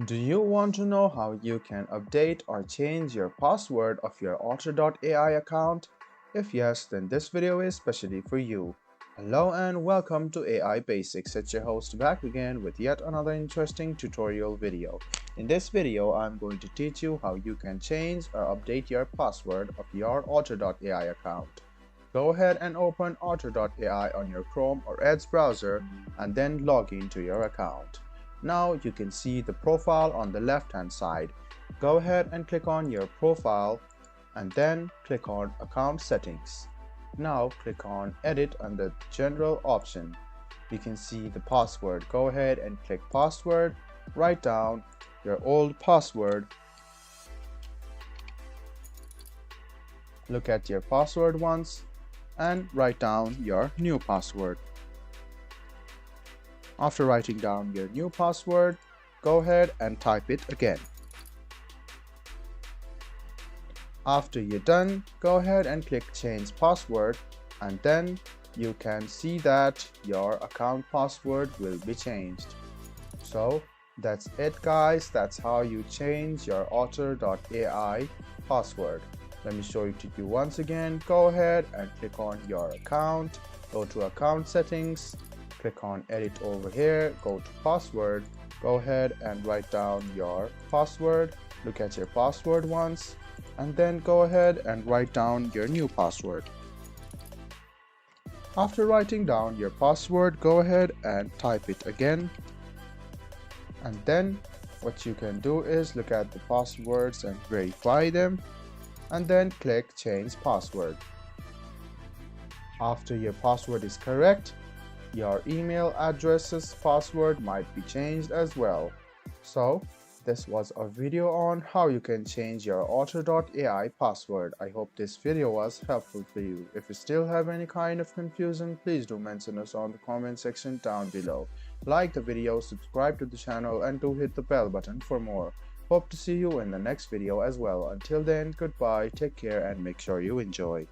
Do you want to know how you can update or change your password of your Otter AI account? If yes, then this video is specially for you. Hello and welcome to AI Basics. It's your host back again with yet another interesting tutorial video. In this video, I'm going to teach you how you can change or update your password of your Otter AI account. Go ahead and open Otter AI on your Chrome or Edge browser and then log into your account. Now you can see the profile on the left hand side. Go ahead and click on your profile and then click on account settings. Now click on edit under the general option. You can see the password. Go ahead and click password. Write down your old password. Look at your password once and write down your new password. After writing down your new password, go ahead and type it again. After you're done, go ahead and click change password and then you can see that your account password will be changed. So that's it guys, that's how you change your Otter.ai password. Let me show it to you once again. Go ahead and click on your account, go to account settings, click on edit over here, go to password, go ahead and write down your password, look at your password once, and then go ahead and write down your new password. After writing down your password, go ahead and type it again, and then what you can do is look at the passwords and verify them, and then click change password. After your password is correct, your email address's password might be changed as well. So this was a video on how you can change your Otter.ai password. I hope this video was helpful for you. If you still have any kind of confusion, please do mention us on the comment section down below. Like the video, subscribe to the channel, and do hit the bell button for more. Hope to see you in the next video as well. Until then, goodbye, take care, and make sure you enjoy.